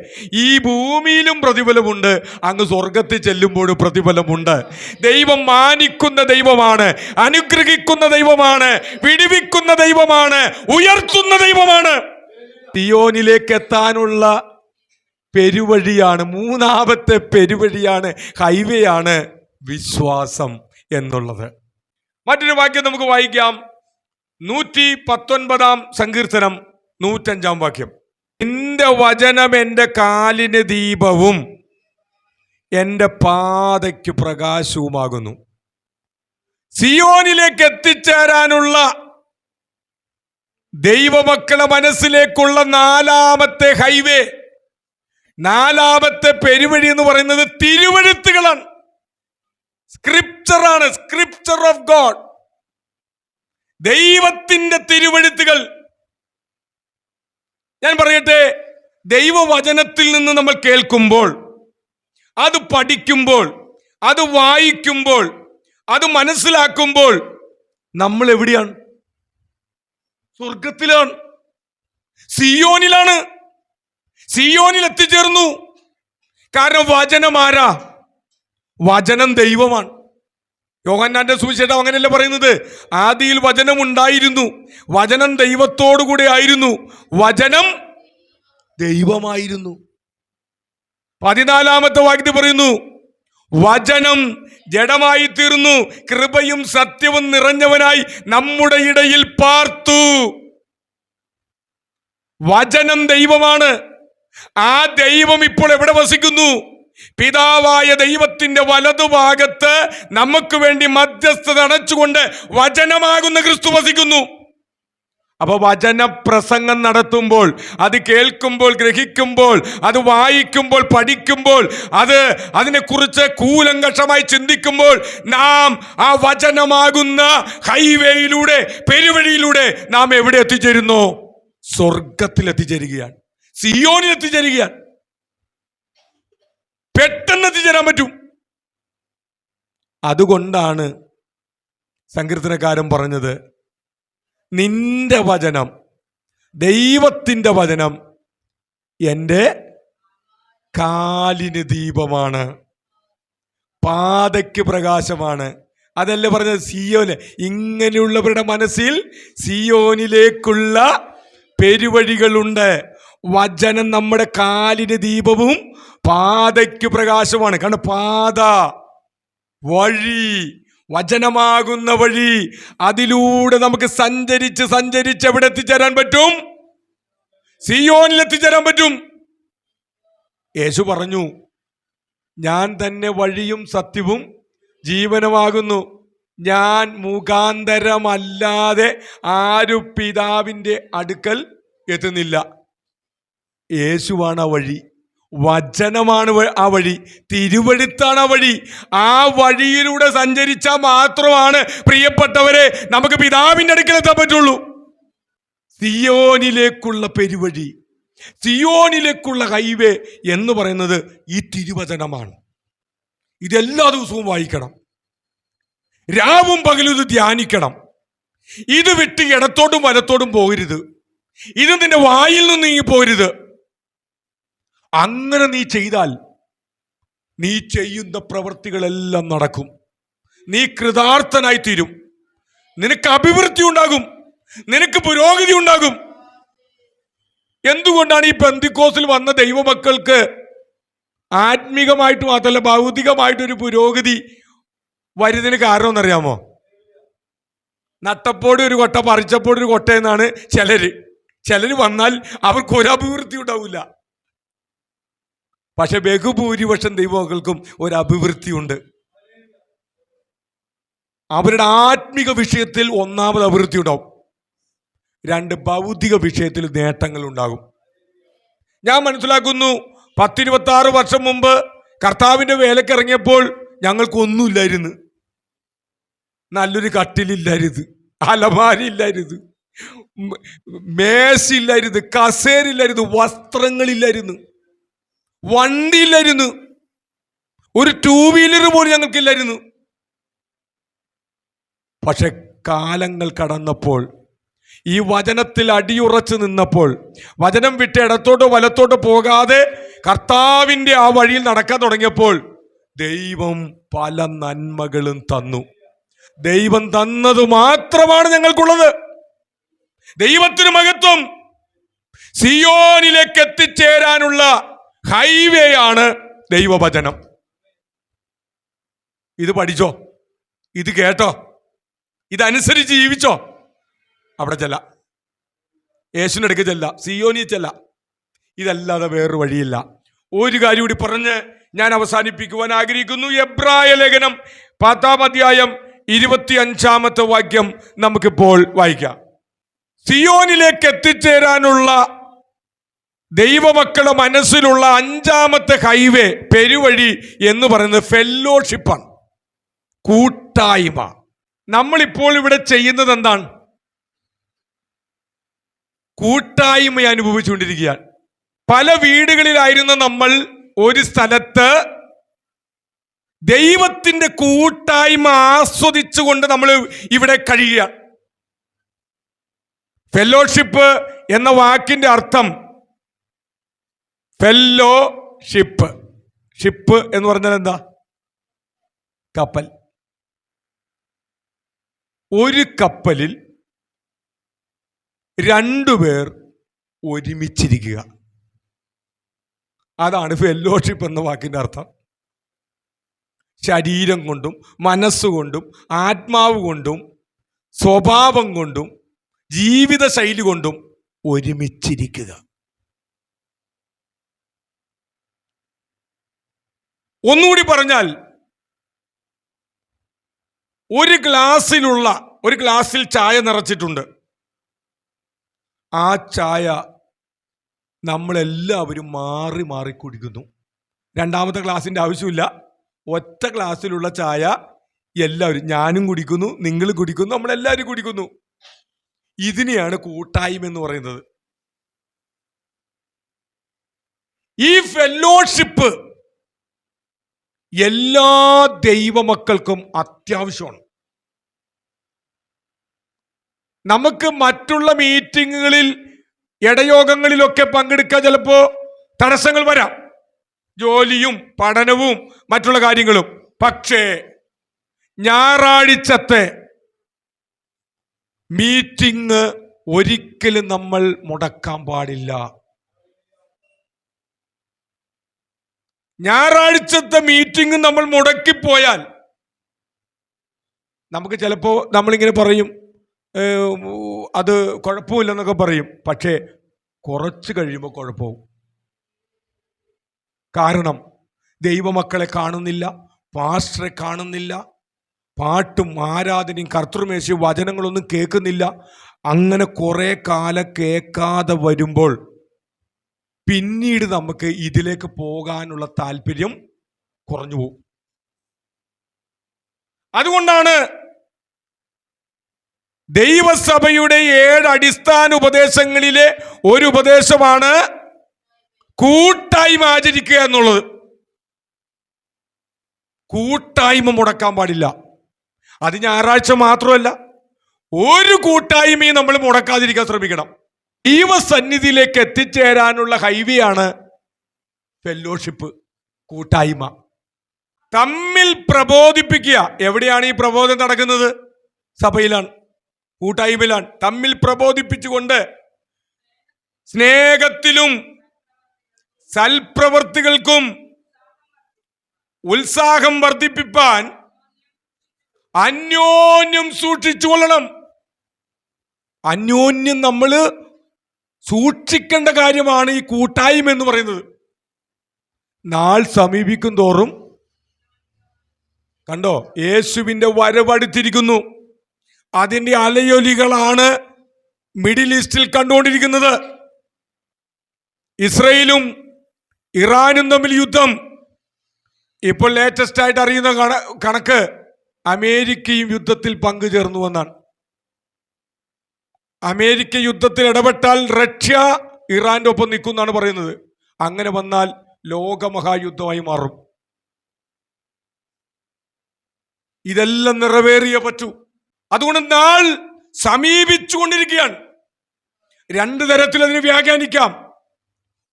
ഈ ഭൂമിയിലും പ്രതിഫലമുണ്ട്, അങ്ങ് സ്വർഗത്തിൽ ചെല്ലുമ്പോഴും പ്രതിഫലമുണ്ട്. ദൈവം മാനിക്കുന്ന ദൈവമാണ്, അനുഗ്രഹിക്കുന്ന ദൈവമാണ്, വിടുവിക്കുന്ന ദൈവമാണ്, ഉയർത്തുന്ന ദൈവമാണ്. സിയോനിലേക്ക് എത്താനുള്ള പെരുവഴിയാണ്, മൂന്നാമത്തെ പെരുവഴിയാണ്, ഹൈവേ ആണ് വിശ്വാസം എന്നുള്ളത്. മറ്റൊരു വാക്യം നമുക്ക് വായിക്കാം. 119 സങ്കീർത്തനം 105 വാക്യം. നിന്റെ വചനം എൻ്റെ കാലിന് ദീപവും എൻ്റെ പാതയ്ക്ക് പ്രകാശവുമാകുന്നു. സിയോനിലേക്ക് എത്തിച്ചേരാനുള്ള ദൈവമക്കളുടെ മനസ്സിലേക്കുള്ള നാലാമത്തെ ഹൈവേ, നാലാമത്തെ പെരുവഴി എന്ന് പറയുന്നത് തിരുവെഴുത്തുകളാണ്. സ്ക്രിപ്ചറാണ്, സ്ക്രിപ്ചർ ഓഫ് ഗോഡ്, ദൈവത്തിന്റെ തിരുവെഴുത്തുകൾ. ഞാൻ പറയട്ടെ, ദൈവവചനത്തിൽ നിന്ന് നമ്മൾ കേൾക്കുമ്പോൾ, അത് പഠിക്കുമ്പോൾ, അത് വായിക്കുമ്പോൾ, അത് മനസ്സിലാക്കുമ്പോൾ നമ്മൾ എവിടെയാണ്? സ്വർഗത്തിലാണ്, സിയോനിലാണ്. സിയോനിൽ എത്തിച്ചേർന്നു. കാരണം വചനം ആരാ? വചനം ദൈവമാണ്. യോഹന്നാന്റെ സുവിശേഷം അങ്ങനെയല്ല പറയുന്നത്. ആദിയിൽ വചനം ഉണ്ടായിരുന്നു, വചനം ദൈവത്തോടു കൂടെ ആയിരുന്നു, വചനം ദൈവമായിരുന്നു. 14 വാക്യത്തിൽ പറയുന്നു, വചനം ജഡമായി തീർന്നു, കൃപയും സത്യവും നിറഞ്ഞവനായി നമ്മുടെ ഇടയിൽ പാർത്തു. വചനം ദൈവമാണ്. ആ ദൈവം ഇപ്പോൾ എവിടെ വസിക്കുന്നു? പിതാവായ ദൈവത്തിന്റെ വലതുഭാഗത്ത് നമുക്ക് വേണ്ടി മധ്യസ്ഥത അടച്ചുകൊണ്ട് വചനമാകുന്ന ക്രിസ്തു വസിക്കുന്നു. അപ്പൊ വചനപ്രസംഗം നടത്തുമ്പോൾ, അത് കേൾക്കുമ്പോൾ, ഗ്രഹിക്കുമ്പോൾ, അത് വായിക്കുമ്പോൾ, പഠിക്കുമ്പോൾ, അതിനെക്കുറിച്ച് കൂലങ്കഷമായി ചിന്തിക്കുമ്പോൾ നാം ആ വചനമാകുന്ന ഹൈവേയിലൂടെ, പെരുവഴിയിലൂടെ നാം എവിടെ എത്തിച്ചേരുന്നു? സ്വർഗത്തിൽ എത്തിച്ചേരുകയാണ്, സിയോനിൽ എത്തിച്ചേരുകയാണ്. പെട്ടെന്ന് എത്തിച്ചേരാൻ പറ്റും. അതുകൊണ്ടാണ് സങ്കീർത്തനക്കാരൻ പറഞ്ഞത്, നിന്റെ വചനം, ദൈവത്തിൻ്റെ വചനം എൻ്റെ കാലിന് ദീപമാണ്, പാതയ്ക്ക് പ്രകാശമാണ്. അതല്ലേ പറഞ്ഞത്? സിയോന്, ഇങ്ങനെയുള്ളവരുടെ മനസ്സിൽ സിയോനിലേക്കുള്ള പെരുവഴികളുണ്ട്. വചനം നമ്മുടെ കാലിന് ദീപവും പാതയ്ക്ക് പ്രകാശമാണ്. കാരണം പാത, വഴി, വചനമാകുന്ന വഴി, അതിലൂടെ നമുക്ക് സഞ്ചരിച്ച് എവിടെ എത്തിച്ചേരാൻ പറ്റും? സിയോനിൽ എത്തിച്ചേരാൻ പറ്റും. യേശു പറഞ്ഞു, ഞാൻ തന്നെ വഴിയും സത്യവും ജീവനുമാകുന്നു, ഞാൻ മുഖാന്തരമല്ലാതെ ആരും പിതാവിൻ്റെ അടുക്കൽ എത്തുന്നില്ല. യേശുവാണ് ആ വഴി, വചനമാണ് ആ വഴി, തിരുവെഴുത്താണ് ആ വഴി. ആ വഴിയിലൂടെ സഞ്ചരിച്ചാൽ മാത്രമാണ് പ്രിയപ്പെട്ടവരെ നമുക്ക് പിതാവിൻ്റെ അടുക്കൽ എത്താൻ പറ്റുള്ളൂ. സിയോനിലേക്കുള്ള പെരുവഴി, സിയോനിലേക്കുള്ള ഹൈവേ എന്ന് പറയുന്നത് ഈ തിരുവചനമാണ്. ഇതെല്ലാ ദിവസവും വായിക്കണം, രാവും പകലും ഇത് ധ്യാനിക്കണം. ഇത് വിട്ട് ഇടത്തോട്ടും വലത്തോട്ടും പോകരുത്. ഇത് നിന്റെ വായിൽ നിന്ന് നീങ്ങി പോകരുത്. അങ്ങനെ നീ ചെയ്താൽ നീ ചെയ്യുന്ന പ്രവൃത്തികളെല്ലാം നടക്കും. നീ കൃതാർത്ഥനായി തീരും. നിനക്ക് അഭിവൃദ്ധി ഉണ്ടാകും, നിനക്ക് പുരോഗതി ഉണ്ടാകും. എന്തുകൊണ്ടാണ് ഈ പെന്തിക്കോസിൽ വന്ന ദൈവമക്കൾക്ക് ആത്മീകമായിട്ട് മാത്രമല്ല ഭൗതികമായിട്ടൊരു പുരോഗതി വരുന്നതിന് കാരണം എന്നറിയാമോ? നട്ടപ്പോടെ ഒരു കൊട്ട, പറിച്ചപ്പോടെ ഒരു കൊട്ട എന്നാണ് ചിലര് വന്നാൽ അവർക്ക് ഒരു അഭിവൃദ്ധി ഉണ്ടാവില്ല. പക്ഷെ ബഹുഭൂരിപക്ഷം ദൈവമക്കൾക്കും ഒരു അഭിവൃദ്ധി ഉണ്ട്. അവരുടെ ആത്മിക വിഷയത്തിൽ ഒന്നാമത് അഭിവൃദ്ധി ഉണ്ടാവും, രണ്ട് ഭൗതിക വിഷയത്തിൽ നേട്ടങ്ങൾ ഉണ്ടാകും. ഞാൻ മനസ്സിലാക്കുന്നു, 10-26 വർഷം മുമ്പ് കർത്താവിൻ്റെ വേലക്കിറങ്ങിയപ്പോൾ ഞങ്ങൾക്കൊന്നുമില്ലായിരുന്നു. നല്ലൊരു കട്ടിലില്ലായിരുന്നു, അലമാരില്ലായിരുന്നു, മേശയില്ലായിരുന്നു, കസേരയില്ലായിരുന്നു, വസ്ത്രങ്ങളില്ലായിരുന്നു, വണ്ടിയില്ലായിരുന്നു, ഒരു 2 വീലർ പോലും ഞങ്ങൾക്കില്ലായിരുന്നു. പക്ഷെ കാലങ്ങൾ കടന്നപ്പോൾ, ഈ വചനത്തിൽ അടിയുറച്ച് നിന്നപ്പോൾ, വചനം വിട്ട് ഇടത്തോട്ടോ വലത്തോട്ടോ പോകാതെ കർത്താവിൻ്റെ ആ വഴിയിൽ നടക്കാൻ തുടങ്ങിയപ്പോൾ ദൈവം പല നന്മകളും തന്നു. ദൈവം തന്നത് മാത്രമാണ് ഞങ്ങൾക്കുള്ളത്. ദൈവത്തിന് മഹത്വം. സിയോനിലേക്ക് എത്തിച്ചേരാനുള്ള ഹൈവേ ആണ് ദൈവവചനം. ഇത് പഠിച്ചോ, ഇത് കേട്ടോ, ഇതനുസരിച്ച് ജീവിച്ചോ, അവിടെ ചെല്ല, യേശുവിൻ്റെ അടുക്ക് ചെല്ല, സിയോനി ചെല്ല. ഇതല്ലാതെ വേറൊരു വഴിയില്ല. ഒരു കാര്യം കൂടി പറഞ്ഞ് ഞാൻ അവസാനിപ്പിക്കുവാൻ ആഗ്രഹിക്കുന്നു. എബ്രായ ലേഖനം 10-ാം അധ്യായം 25-ാമത്തെ വാക്യം നമുക്കിപ്പോൾ വായിക്കാം. സിയോനിലേക്ക് എത്തിച്ചേരാനുള്ള ദൈവമക്കളുടെ മനസ്സിലുള്ള 5-ാമത്തെ ഹൈവേ, പെരുവഴി എന്ന് പറയുന്നത് ഫെല്ലോഷിപ്പാണ്, കൂട്ടായ്മ. നമ്മളിപ്പോൾ ഇവിടെ ചെയ്യുന്നത് എന്താണ്? കൂട്ടായ്മ അനുഭവിച്ചുകൊണ്ടിരിക്കുകയാണ്. പല വീടുകളിലായിരുന്ന നമ്മൾ ഒരു സ്ഥലത്ത് ദൈവത്തിന്റെ കൂട്ടായ്മ ആസ്വദിച്ചുകൊണ്ട് നമ്മൾ ഇവിടെ കഴിയുക. ഫെല്ലോഷിപ്പ് എന്ന വാക്കിന്റെ അർത്ഥം ഫെല്ലോഷിപ്പ്, ഷിപ്പ് എന്ന് പറഞ്ഞാൽ എന്താ? കപ്പൽ. ഒരു കപ്പലിൽ 2 പേർ ഒരുമിച്ചിരിക്കുക, അതാണ് ഫെല്ലോഷിപ്പ് എന്ന വാക്കിന്റെ അർത്ഥം. ശരീരം കൊണ്ടും മനസ്സുകൊണ്ടും ആത്മാവ് കൊണ്ടും സ്വഭാവം കൊണ്ടും ജീവിത ശൈലി കൊണ്ടും ഒരുമിച്ചിരിക്കുക. ഒന്നുകൂടി പറഞ്ഞാൽ, ഒരു ഗ്ലാസ്സിൽ ചായ നിറച്ചിട്ടുണ്ട്. ആ ചായ നമ്മളെല്ലാവരും മാറി മാറി കുടിക്കുന്നു. രണ്ടാമത്തെ ഗ്ലാസിൻ്റെ ആവശ്യമില്ല. ഒറ്റ ഗ്ലാസ്സിലുള്ള ചായ എല്ലാവരും, ഞാനും കുടിക്കുന്നു, നിങ്ങൾ കുടിക്കുന്നു, നമ്മളെല്ലാവരും കുടിക്കുന്നു. ഇതിനെയാണ് കൂട്ടായ്മ എന്ന് പറയുന്നത്. ഈ ഫെല്ലോഷിപ്പ് എല്ലാ ദൈവമക്കൾക്കും അത്യാവശ്യമാണ്. നമുക്ക് മറ്റുള്ള മീറ്റിങ്ങുകളിൽ, ഇടയോഗങ്ങളിലൊക്കെ പങ്കെടുക്കാൻ ചിലപ്പോൾ തടസ്സങ്ങൾ വരാം, ജോലിയും പഠനവും മറ്റുള്ള കാര്യങ്ങളും. പക്ഷേ ഞായറാഴ്ചത്തെ മീറ്റിംഗ് ഒരിക്കലും നമ്മൾ മുടക്കാൻ പാടില്ല. ഞായറാഴ്ചത്തെ മീറ്റിംഗ് നമ്മൾ മുടക്കിപ്പോയാൽ നമുക്ക് ചിലപ്പോൾ നമ്മളിങ്ങനെ പറയും, അത് കുഴപ്പമില്ലെന്നൊക്കെ പറയും. പക്ഷേ കുറച്ച് കഴിയുമ്പോൾ കുഴപ്പവും. കാരണം ദൈവമക്കളെ കാണുന്നില്ല, പാസ്റ്ററെ കാണുന്നില്ല, പാട്ടും ആരാധനയും കർത്തൃമേശയും വചനങ്ങളൊന്നും കേൾക്കുന്നില്ല. അങ്ങനെ കുറെ കാലം കേൾക്കാതെ വരുമ്പോൾ പിന്നീട് നമുക്ക് ഇതിലേക്ക് പോകാനുള്ള താല്പര്യം കുറഞ്ഞു പോകും. അതുകൊണ്ടാണ് ദൈവസഭയുടെ 7 അടിസ്ഥാന ഉപദേശങ്ങളിലെ ഒരു ഉപദേശമാണ് കൂട്ടായ്മ ആചരിക്കുക എന്നുള്ളത്. കൂട്ടായ്മ മുടക്കാൻ പാടില്ല. അത് ഞായറാഴ്ച മാത്രമല്ല, ഒരു കൂട്ടായ്മയും നമ്മൾ മുടക്കാതിരിക്കാൻ ശ്രമിക്കണം. ദൈവസന്നിധിയിലേക്ക് എത്തിച്ചേരാനുള്ള ഹൈവേ ആണ് ഫെല്ലോഷിപ്പ്, കൂട്ടായ്മ. തമ്മിൽ പ്രബോധിപ്പിക്കുക. എവിടെയാണ് ഈ പ്രബോധനം നടക്കുന്നത്? സഭയിലാണ്, കൂട്ടായ്മയിലാണ്. തമ്മിൽ പ്രബോധിപ്പിച്ചുകൊണ്ട് സ്നേഹത്തിലും സൽപ്രവൃത്തികൾക്കും ഉത്സാഹം വർദ്ധിപ്പിപ്പാൻ അന്യോന്യം സൂക്ഷിച്ചു കൊള്ളണം. അന്യോന്യം നമ്മൾ സൂക്ഷിക്കേണ്ട കാര്യമാണ് ഈ കൂട്ടായ്മ എന്ന് പറയുന്നത്. നാൾ സമീപിക്കും തോറും കണ്ടോ, യേശുവിൻ്റെ വരവടുത്തിരിക്കുന്നു. അതിൻ്റെ അലയൊലികളാണ് മിഡിൽ ഈസ്റ്റിൽ കണ്ടുകൊണ്ടിരിക്കുന്നത്. ഇസ്രയേലും ഇറാനും തമ്മിൽ യുദ്ധം. ഇപ്പോൾ ലേറ്റസ്റ്റ് ആയിട്ട് അറിയുന്ന കണക്ക് അമേരിക്കയും യുദ്ധത്തിൽ പങ്കുചേർന്നുവെന്നാണ്. അമേരിക്ക യുദ്ധത്തിൽ ഇടപെട്ടാൽ റഷ്യ ഇറാന്റെ ഒപ്പം നിൽക്കുമെന്നാണ് പറയുന്നത്. അങ്ങനെ വന്നാൽ ലോകമഹായുദ്ധമായി മാറും. ഇതെല്ലാം നിറവേറിയേ പറ്റൂ. അതുകൊണ്ട് നാൾ സമീപിച്ചുകൊണ്ടിരിക്കുകയാണ്. 2 തരത്തിൽ അതിന് വ്യാഖ്യാനിക്കാം.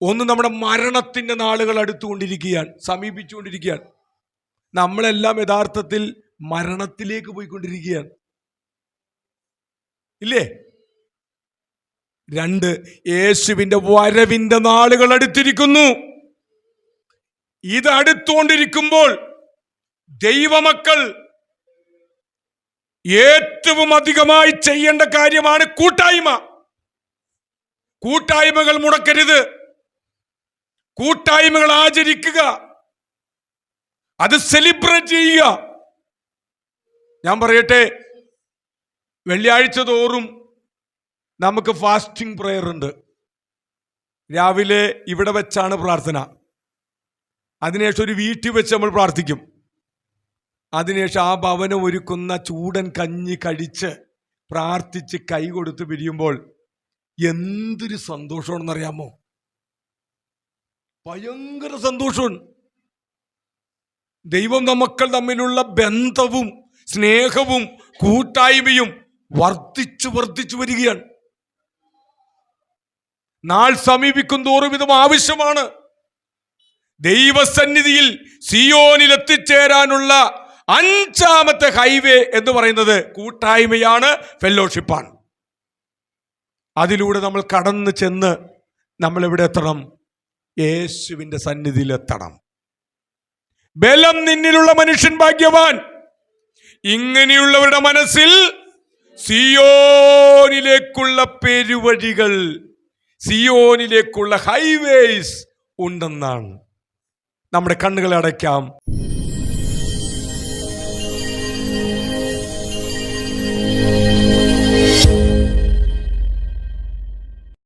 ഒന്ന്, നമ്മുടെ മരണത്തിന്റെ നാളുകൾ അടുത്തുകൊണ്ടിരിക്കുകയാണ്, സമീപിച്ചുകൊണ്ടിരിക്കുകയാണ്. നമ്മളെല്ലാം യഥാർത്ഥത്തിൽ മരണത്തിലേക്ക് പോയിക്കൊണ്ടിരിക്കുകയാണ്, ഇല്ലേ? 2, യേശുവിന്റെ വരവിന്റെ നാളുകൾ അടുത്തിരിക്കുന്നു. ഇത് അടുത്തുകൊണ്ടിരിക്കുമ്പോൾ ദൈവമക്കൾ ഏറ്റവും അധികമായി ചെയ്യേണ്ട കാര്യമാണ് കൂട്ടായ്മ. കൂട്ടായ്മകൾ മുടക്കരുത്. കൂട്ടായ്മകൾ ആചരിക്കുക, അത് സെലിബ്രേറ്റ് ചെയ്യുക. ഞാൻ പറയട്ടെ, വെള്ളിയാഴ്ച തോറും നമുക്ക് ഫാസ്റ്റിംഗ് പ്രെയർ ഉണ്ട്. രാവിലെ ഇവിടെ വെച്ചാണ് പ്രാർത്ഥന. അതിനുശേഷം ഒരു വീട്ടിൽ വെച്ച് നമ്മൾ പ്രാർത്ഥിക്കും. അതിനുശേഷം ആ ഭവനം ഒരുക്കുന്ന ചൂടൻ കഞ്ഞി കഴിച്ച് പ്രാർത്ഥിച്ച് കൈ കൊടുത്ത് പിരിയുമ്പോൾ എന്തൊരു സന്തോഷമാണെന്നറിയാമോ? ഭയങ്കര സന്തോഷമാണ്. ദൈവം മക്കൾ തമ്മിലുള്ള ബന്ധവും സ്നേഹവും കൂട്ടായ്മയും വർദ്ധിച്ചു വർദ്ധിച്ചു വരികയാണ്. നാൾ സമീപിക്കും തോറും ഇതും ആവശ്യമാണ്. ദൈവസന്നിധിയിൽ സിയോനിൽ എത്തിച്ചേരാനുള്ള 5ാമത്തെ ഹൈവേ എന്ന് പറയുന്നത് കൂട്ടായ്മയാണ്, ഫെല്ലോഷിപ്പാണ്. അതിലൂടെ നമ്മൾ കടന്നു ചെന്ന് നമ്മൾ എവിടെ എത്തണം? യേശുവിന്റെ സന്നിധിയിൽ എത്തണം. ബലം നിന്നിലുള്ള മനുഷ്യൻ ഭാഗ്യവാൻ. ഇങ്ങനെയുള്ളവരുടെ മനസ്സിൽ സിയോനിലേക്കുള്ള പെരുവഴികൾ, സിയോനിലേക്കുള്ള ഹൈവേസ് ഉണ്ടെന്നാണ്. നമ്മുടെ കണ്ണുകളെ അടയ്ക്കാം.